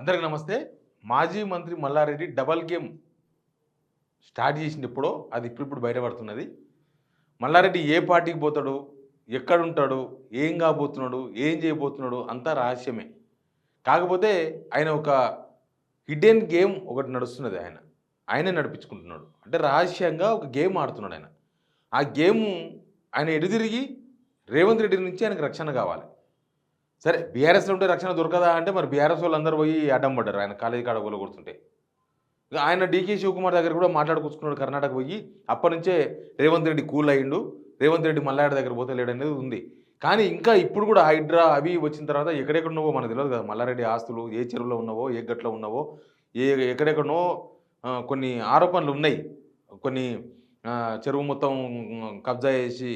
అందరికి నమస్తే. మాజీ మంత్రి మల్లారెడ్డి డబల్ గేమ్ స్టార్ట్ చేసింది ఎప్పుడో, అది ఇప్పుడు బయటపడుతున్నది. మల్లారెడ్డి ఏ పార్టీకి పోతాడు, ఎక్కడుంటాడు, ఏం కాబోతున్నాడు, ఏం చేయబోతున్నాడు అంతా రహస్యమే. కాకపోతే ఆయన ఒక హిడెన్ గేమ్ ఒకటి నడుస్తున్నది. ఆయనే నడిపించుకుంటున్నాడు. అంటే రహస్యంగా ఒక గేమ్ ఆడుతున్నాడు ఆయన. ఆ గేమ్ ఆయన ఎదురుతిరిగి రేవంత్ రెడ్డి నుంచి ఆయనకు రక్షణ కావాలి. సరే బీఆర్ఎస్లో ఉంటే రక్షణ దొరకదా అంటే, మరి బీఆర్ఎస్ వాళ్ళు అందరూ పోయి అడ్డం పడ్డారు ఆయన కాలేజీ కాడ కొడుతుంటే. ఆయన డీకే శివకుమార్ దగ్గర కూడా మాట్లాడుకొచ్చుకున్నాడు కర్ణాటక పోయి. అప్పటి నుంచే రేవంత్ రెడ్డి కూల్ అయ్యిండు. రేవంత్ రెడ్డి మల్లారెడ్డి దగ్గర పోతే లేడనేది ఉంది. కానీ ఇంకా ఇప్పుడు కూడా హైడ్రా అవి వచ్చిన తర్వాత ఎక్కడెక్కడ ఉన్నావో మనకు తెలియదు కదా. మల్లారెడ్డి ఆస్తులు ఏ చెరువులో ఉన్నావో, ఏ గట్లో ఉన్నావో, ఎక్కడెక్కడనో కొన్ని ఆరోపణలు ఉన్నాయి. కొన్ని చెరువు మొత్తం కబ్జా చేసి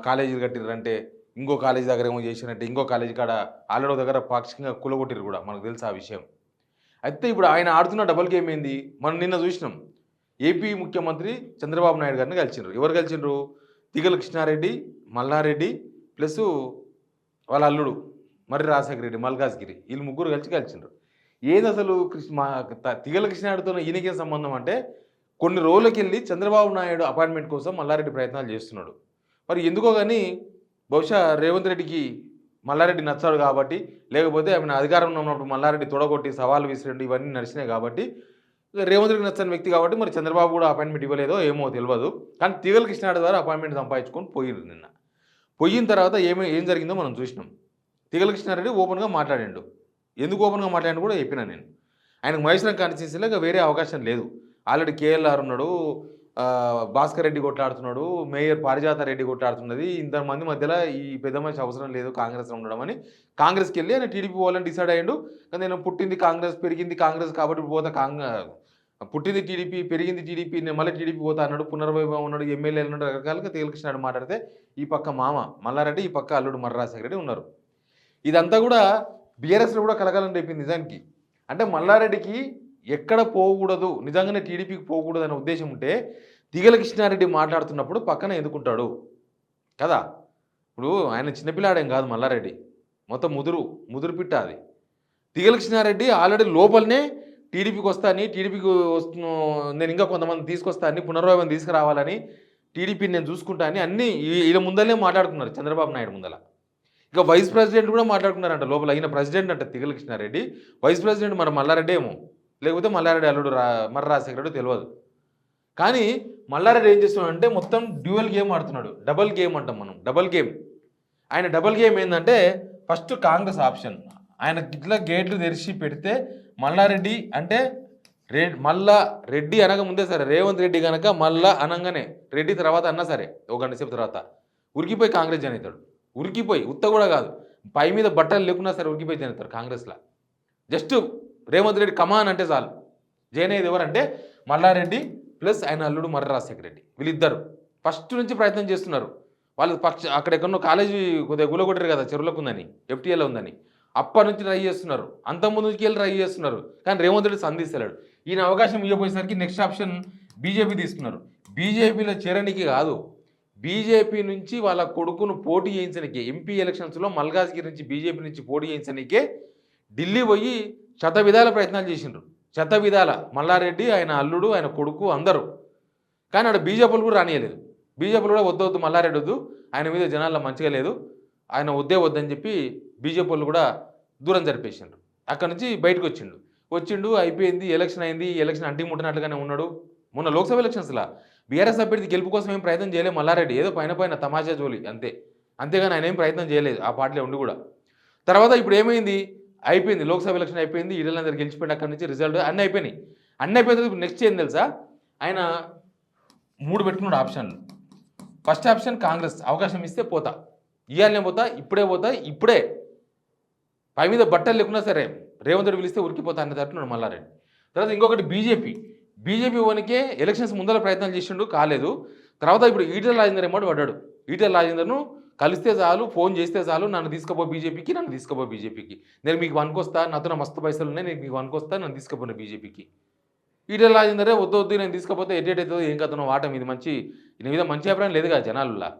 కాలేజీలు కట్టిరంటే, ఇంకో కాలేజీ దగ్గర ఏమో చేసినట్టే, ఇంకో కాలేజీ కాడ ఆల్రెడీ దగ్గర పాక్షికంగా కూలగొట్టిరు కూడా, మనకు తెలుసు ఆ విషయం. అయితే ఇప్పుడు ఆయన ఆడుతున్న డబుల్ గేమ్ ఏంది, మనం నిన్న చూసినాం. ఏపీ ముఖ్యమంత్రి చంద్రబాబు నాయుడు గారిని కలిసిండ్రు. ఎవరు కలిసిండ్రు? తిగల కృష్ణారెడ్డి, మల్లారెడ్డి ప్లస్ వాళ్ళ అల్లుడు మర్రి రాజశేఖర రెడ్డి, మల్కాజ్గిరి, వీళ్ళు ముగ్గురు కలిసిండ్రు. ఏది అసలు తిగల కృష్ణారెడ్డితో ఈయనకేం సంబంధం అంటే, కొన్ని రోజులకి వెళ్ళి చంద్రబాబు నాయుడు అపాయింట్మెంట్ కోసం మల్లారెడ్డి ప్రయత్నాలు చేస్తున్నాడు. మరి ఎందుకో కానీ బహుశా రేవంత్ రెడ్డికి మల్లారెడ్డి నచ్చాడు కాబట్టి, లేకపోతే ఆయన అధికారంలో ఉన్నప్పుడు మల్లారెడ్డి తొడగొట్టి సవాళ్ళు విసిరండి ఇవన్నీ నడిచినాయి కాబట్టి, రేవంత్ రెడ్డి నచ్చని వ్యక్తి కాబట్టి మరి చంద్రబాబు కూడా అపాయింట్మెంట్ ఇవ్వలేదో ఏమో తెలియదు. కానీ తిగల కృష్ణారెడ్డి ద్వారా అపాయింట్మెంట్ సంపాదించుకొని పోయిండు. నిన్న పోయిన తర్వాత ఏం జరిగిందో మనం చూసినాం. తిగల కృష్ణారెడ్డి ఓపెన్గా మాట్లాడాడు. ఎందుకు ఓపెన్గా మాట్లాడాడు కూడా చెప్పినా నేను. ఆయనకు మహేశ్వరం కాన్స్టిట్యున్సీలో ఇక వేరే అవకాశం లేదు. ఆల్రెడీ కేఎల్ఆర్ ఉన్నాడు, భాస్కర్ రెడ్డి కొట్లాడుతున్నాడు, మేయర్ పారిజాత రెడ్డి కొట్లాడుతున్నది. ఇంతమంది మధ్యలో ఈ పెద్ద మనిషి అవసరం లేదు కాంగ్రెస్లో ఉండడం అని కాంగ్రెస్కి వెళ్ళి ఆయన టీడీపీ పోవాలని డిసైడ్ అయ్యాడు. కానీ నేను పుట్టింది కాంగ్రెస్, పెరిగింది కాంగ్రెస్ కాబట్టి పోతా, పుట్టింది టీడీపీ, పెరిగింది టీడీపీ, నేను మళ్ళీ టీడీపీ పోతా అన్నాడు. పునర్వైభవం ఉన్నాడు, ఎమ్మెల్యేలు ఉన్నాడు, రకరకాలుగా తేలికృష్ణాడు మాట్లాడితే ఈ పక్క మామ మల్లారెడ్డి, ఈ పక్క అల్లుడు మర్రి రాజశేఖర రెడ్డి ఉన్నారు. ఇదంతా కూడా బీఆర్ఎస్లో కూడా కలగాలని రేపింది నిజానికి. అంటే మల్లారెడ్డికి ఎక్కడ పోకూడదు, నిజంగానే టీడీపీకి పోకూడదు అనే ఉద్దేశం ఉంటే తిగల కృష్ణారెడ్డి మాట్లాడుతున్నప్పుడు పక్కన ఎందుకుంటాడు కదా. ఇప్పుడు ఆయన చిన్నపిల్లాడేం కాదు మల్లారెడ్డి, మొత్తం ముదురు పిట్ట అది. తిగల కృష్ణారెడ్డి ఆల్రెడీ లోపలనే టీడీపీకి వస్తాని, టీడీపీకి నేను ఇంకా కొంతమంది తీసుకొస్తాను, పునర్వైభవం తీసుకురావాలని, టీడీపీని నేను చూసుకుంటా అని అన్నీ ఈయన ముందరనే మాట్లాడుకున్నారు చంద్రబాబు నాయుడు ముందర. ఇక వైస్ ప్రెసిడెంట్ కూడా మాట్లాడుకున్నారంట లోపల. ఈయన ప్రెసిడెంట్ అంటే తిగల కృష్ణారెడ్డి, వైస్ ప్రెసిడెంట్ మన మల్లారెడ్డి ఏమో, లేకపోతే మల్లారెడ్డి అల్లుడు మర్రి రాజశేఖర రెడ్డి తెలియదు. కానీ మల్లారెడ్డి ఏం చేస్తున్నాడు అంటే మొత్తం డ్యూయల్ గేమ్ ఆడుతున్నాడు. డబల్ గేమ్ అంటాం మనం, డబల్ గేమ్. ఆయన డబల్ గేమ్ ఏంటంటే, ఫస్ట్ కాంగ్రెస్ ఆప్షన్ ఆయన ఇట్లా గేట్లు తెరిచి పెడితే మల్లారెడ్డి అంటే మల్లా రెడ్డి అనక ముందే సరే, రేవంత్ రెడ్డి కనుక మల్లా అనగానే రెడ్డి తర్వాత అన్నా సరే ఒక గంట సేపు తర్వాత ఉరికిపోయి కాంగ్రెస్ జాయిన్ అవుతాడు. ఉరికిపోయి ఉత్త కూడా కాదు, పై మీద బట్టలు లేకున్నా సరే ఉరికిపోయి జాయిన్ అవుతారు కాంగ్రెస్లో. జస్ట్ రేవంత్ రెడ్డి కమాన్ అంటే చాలు జాయిన్ అయ్యేది. ఎవరంటే మల్లారెడ్డి ప్లస్ ఆయన అల్లుడు మర్రి రాజశేఖర రెడ్డి, వీళ్ళిద్దరు ఫస్ట్ నుంచి ప్రయత్నం చేస్తున్నారు. వాళ్ళు అక్కడ ఎక్కడో కాలేజీ కొద్దిగా గులగొట్టరు కదా, చెరువులకు ఉందని, ఎఫ్టీఏలో ఉందని, అప్పటి నుంచి ట్రై చేస్తున్నారు. అంతకుముందు నుంచి వెళ్ళి ట్రై చేస్తున్నారు. కానీ రేవంత్ రెడ్డి సంధిస్తలేడు. ఈయన అవకాశం ఇవ్వబోయేసరికి నెక్స్ట్ ఆప్షన్ బీజేపీ తీసుకున్నారు. బీజేపీలో చేరడానికి కాదు, బీజేపీ నుంచి వాళ్ళ కొడుకును పోటీ చేయించడానికే, ఎంపీ ఎలక్షన్స్లో మల్కాజ్గిరి నుంచి బీజేపీ నుంచి పోటీ చేయించడానికే ఢిల్లీ పోయి శతవిధాల ప్రయత్నాలు చేసిండ్రు. శతవిధాల మల్లారెడ్డి, ఆయన అల్లుడు, ఆయన కొడుకు అందరూ. కానీ ఆడ బీజేపీలు కూడా రానియలేదు. బీజేపీలు కూడా వద్దు మల్లారెడ్డి వద్దు, ఆయన మీద జనాల్లో మంచిగా లేదు, ఆయన వద్దని చెప్పి బీజేపీలు కూడా దూరం జరిపేసిండ్రు. అక్కడ నుంచి బయటకు వచ్చిండు. అయిపోయింది, ఎలక్షన్ అయింది. ఎలక్షన్ అంటి ముట్టినట్లుగానే ఉన్నాడు. మొన్న లోక్సభ ఎలక్షన్స్లో బీఆర్ఎస్ అభ్యర్థి గెలుపు కోసం ఏం ప్రయత్నం చేయలేదు మల్లారెడ్డి. ఏదో పైన తమాషా జోలి అంతేగాని ఆయన ఏం ప్రయత్నం చేయలేదు ఆ పార్టీలో ఉండి కూడా. తర్వాత ఇప్పుడు ఏమైంది, అయిపోయింది లోక్సభ ఎలక్షన్ అయిపోయింది, ఈడలందరూ గెలిచిపోయింది. అక్కడి నుంచి రిజల్ట్ అన్నీ అయిపోయినాయి. ఇప్పుడు నెక్స్ట్ ఏం తెలుసా, ఆయన 3 పెట్టుకున్నాడు ఆప్షన్లు. ఫస్ట్ ఆప్షన్ కాంగ్రెస్ అవకాశం ఇస్తే పోతా, ఇవ్వాలనే పోతా, ఇప్పుడే పై మీద బట్టలు లేకున్నా సరే రేవంత్ రెడ్డి పిలిస్తే ఉరికిపోతా అనే తట్టున్నాడు మల్లారెడ్డి. తర్వాత ఇంకొకటి బీజేపీ వనికే ఎలక్షన్స్ ముందర ప్రయత్నాలు చేసిండు, కాలేదు. తర్వాత ఇప్పుడు ఈటెల రాజేందర్ ఏమో పడ్డాడు. ఈటెల రాజేందర్ను కలిస్తే చాలు, ఫోన్ చేస్తే చాలు, నన్ను తీసుకుపో బీజేపీకి, నేను మీకు వనుకొస్తా, నాతో మస్తు పైసలు ఉన్నాయి, నేను మీకు వనుకొస్తా, నన్ను తీసుకుపోయిన బీజేపీకి. ఈటెల రాజేందరే వద్దు నేను తీసుకపోతే ఎటేటో ఏం కథనో వాటం, ఇది మంచి అభిప్రాయం లేదు కదా జనాలలో.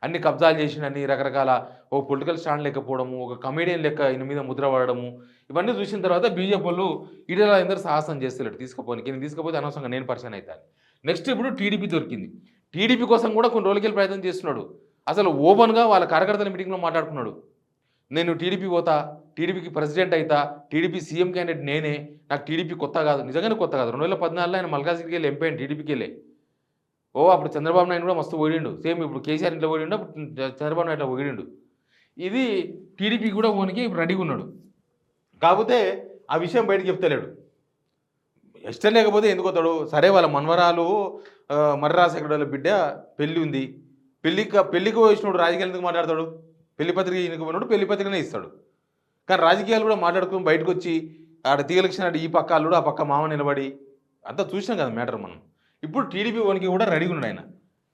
అన్ని కబ్జాలు చేసిండని రకరకాల ఓ పొలిటికల్ స్టాండ్ లేకపోవడము, ఒక కమెడియన్ లెక్క ఈయన మీద ముద్ర పడడము, ఇవన్నీ చూసిన తర్వాత బీజేపీ వాళ్ళు ఈటెల రాజేందర్ సాహసం చేస్తలేడు తీసుకుపోనికి. నేను తీసుకపోతే అనవసరంగా నేను పరిచయం అవుతాను. నెక్స్ట్ ఇప్పుడు టీడీపీ దొరికింది. టీడీపీ కోసం కూడా కొన్ని రోజులకెళ్ళి ప్రయత్నం చేస్తున్నాడు. అసలు ఓపెన్గా వాళ్ళ కార్యకర్తల మీటింగ్లో మాట్లాడుకున్నాడు. నేను టీడీపీ పోతా, టీడీపీకి ప్రెసిడెంట్ అవుతా, టీడీపీ సీఎం క్యాండిడేట్ నేనే, నాకు టీడీపీ కొత్త కాదు. నిజంగానే కొత్త కాదు. 2014లో ఆయన మల్కాజ్గిరికి వెళ్ళి ఎంపీ అయిన టీడీపీకి వెళ్ళే. అప్పుడు చంద్రబాబు నాయుడు కూడా మస్తు ఓడిండు. సేమ్ ఇప్పుడు కేసీఆర్ ఇంట్లో ఓడిండు, అప్పుడు చంద్రబాబు నాయుడు ఓడిండు. ఇది టీడీపీ కూడా ఓనికి రెడీగా ఉన్నాడు. కాకపోతే ఆ విషయం బయటకు చెప్తలేడు. ఇష్టం లేకపోతే ఎందుకు వస్తాడు? సరే వాళ్ళ మనవరాలు మర్రి రాజశేఖర బిడ్డ పెళ్ళి ఉంది. పెళ్ళికి వచ్చినప్పుడు రాజకీయాలు ఎందుకు మాట్లాడతాడు? పెళ్లి పత్రిక ఈయనకు పోయినప్పుడు పెళ్లి పత్రికనే ఇస్తాడు. కానీ రాజకీయాలు కూడా మాట్లాడుకుని బయటకు వచ్చి ఆడ తీగలక్షణ ఈ పక్క అల్లుడు ఆ పక్క మామ నిలబడి అంతా చూసినాం కదా మ్యాటర్ మనం. ఇప్పుడు టీడీపీ ఓనికి కూడా రెడీగా ఉన్నాడు ఆయన.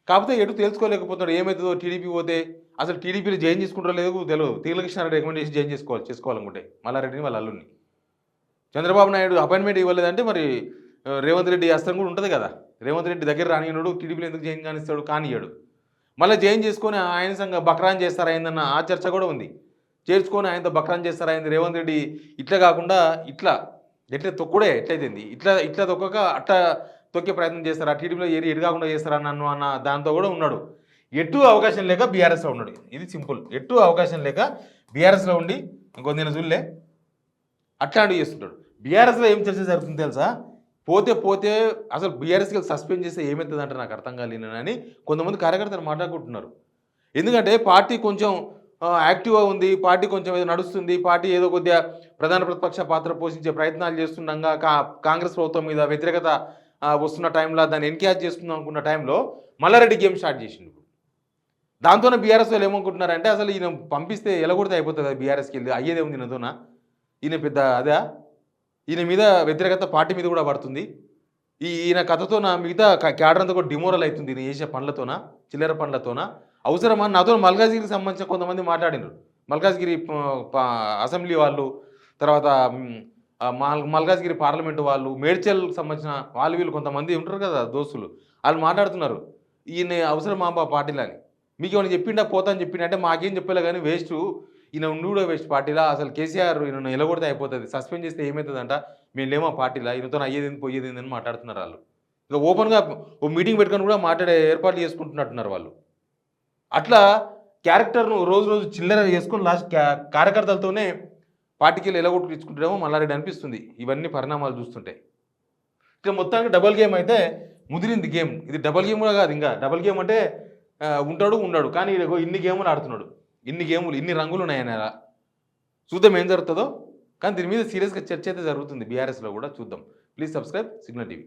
కాకపోతే ఎటు తెలుసుకోలేకపోతాడు. ఏమవుతుందో టీడీపీ పోతే అసలు టీడీపీలో జాయిన్ చేసుకుంటారో లేదో తెలియదు. తీగలకృష్ణారెడ్డి రికమెండేషన్ జాయిన్ చేసుకోవాలనుకుంటే మల్లారెడ్డిని వాళ్ళ అల్లుడిని. చంద్రబాబు నాయుడు అపాయింట్మెంట్ ఇవ్వలేదంటే మరి రేవంత్ రెడ్డి అస్తం కూడా ఉంటుంది కదా. రేవంత్ రెడ్డి దగ్గర రానియనుడు టీడీపీలో ఎందుకు జాయిన్ కానిస్తాడు? కానియ్యాడు. మళ్ళీ జాయిన్ చేసుకొని ఆయన సంగ బక్రాన్ చేస్తారైందన్న ఆ చర్చ కూడా ఉంది. చేర్చుకొని ఆయనతో బక్రాన్ చేస్తారైంది రేవంత్ రెడ్డి. ఇట్లా కాకుండా ఎట్లా తొక్కుడే ఎట్లయితుంది, ఇట్లా తొక్కక అట్లా తొక్కే ప్రయత్నం చేస్తారా, టీడీపీలో ఎటు కాకుండా చేస్తారా నన్ను అన్న దాంతో కూడా ఉన్నాడు. ఎటు అవకాశం లేక బీఆర్ఎస్లో ఉన్నాడు. ఇది సింపుల్. ఎటు అవకాశం లేక బీఆర్ఎస్లో ఉండి ఇంకొందిన చూడలే అట్లాంటివి చేస్తుంటాడు. బీఆర్ఎస్లో ఏం చర్చ జరుగుతుంది తెలుసా? పోతే అసలు బీఆర్ఎస్కి సస్పెండ్ చేస్తే ఏమవుతుంది అంటే నాకు అర్థం కాలేనని కొంతమంది కార్యకర్తలు మాట్లాడుకుంటున్నారు. ఎందుకంటే పార్టీ కొంచెం యాక్టివ్గా ఉంది, పార్టీ కొంచెం ఏదో నడుస్తుంది, పార్టీ ఏదో కొద్దిగా ప్రధాన ప్రతిపక్ష పాత్ర పోషించే ప్రయత్నాలు చేస్తుండగా కాంగ్రెస్ ప్రభుత్వం మీద వ్యతిరేకత వస్తున్న టైంలో దాన్ని ఎన్కరేజ్ చేస్తున్నాం అనుకున్న టైంలో మల్లారెడ్డి గేమ్ స్టార్ట్ చేసిండు. దాంతోనే బీఆర్ఎస్ వాళ్ళు ఏమనుకుంటున్నారంటే అసలు ఈయన పంపిస్తే ఎలగొడితే అయిపోతుంది బీఆర్ఎస్కి వెళ్ళి అయ్యేదే ఉంది ఈయనతోన, ఈయన పెద్ద అదే ఈయన మీద వ్యతిరేకత పార్టీ మీద కూడా పడుతుంది, ఈయన కథతో నా మిగతా క్యాడర్ అంతా కూడా డిమోరల్ అవుతుంది ఈయన చేసే పనులతోన, చిల్లర పనులతోన. అవసరమా? నాతో మల్కాజ్గిరికి సంబంధించిన కొంతమంది మాట్లాడినారు. మల్కాజ్గిరి అసెంబ్లీ వాళ్ళు, తర్వాత మల్కాజ్గిరి పార్లమెంటు వాళ్ళు, మేడ్చల్కి సంబంధించిన వాళ్ళు వీళ్ళు కొంతమంది ఉంటారు కదా దోస్తులు, వాళ్ళు మాట్లాడుతున్నారు ఈయన అవసరమా పార్టీలో అని. మీకు ఏమైనా చెప్పిండా పోతా అని చెప్పిండా అంటే మాకేం చెప్పలే కానీ వేస్ట్, ఈయన ఉండి కూడా వేస్ట్ పార్టీలో. అసలు కేసీఆర్ ఈయన నిలబడితే అయిపోతుంది, సస్పెండ్ చేస్తే ఏమవుతుందంట, మేము లేమా పార్టీలో, ఈయనతో అయ్యేది పోయేది అని మాట్లాడుతున్నారు వాళ్ళు. ఇక ఓపెన్గా ఓ మీటింగ్ పెట్టుకొని కూడా మాట్లాడే ఏర్పాట్లు చేసుకుంటున్నట్టున్నారు వాళ్ళు. అట్లా క్యారెక్టర్ను రోజు చిల్లర చేసుకొని లాస్ట్ కార్యకర్తలతోనే పార్టీకి వెళ్ళి ఎలగొట్టుకుంటారేమో మల్లారెడ్డి అనిపిస్తుంది ఇవన్నీ పరిణామాలు చూస్తుంటే. ఇక మొత్తానికి డబల్ గేమ్ అయితే ముదిరింది గేమ్. ఇది డబల్ గేమ్ కూడా కాదు, ఇంకా డబల్ గేమ్ అంటే ఉండడు కానీ ఇన్ని గేములు ఆడుతున్నాడు, ఇన్ని రంగులు ఉన్నాయని అలా. చూద్దాం ఏం జరుగుతుందో. కానీ దీని మీద సీరియస్గా చర్చ అయితే జరుగుతుంది బీఆర్ఎస్లో కూడా. చూద్దాం. Please subscribe signal TV.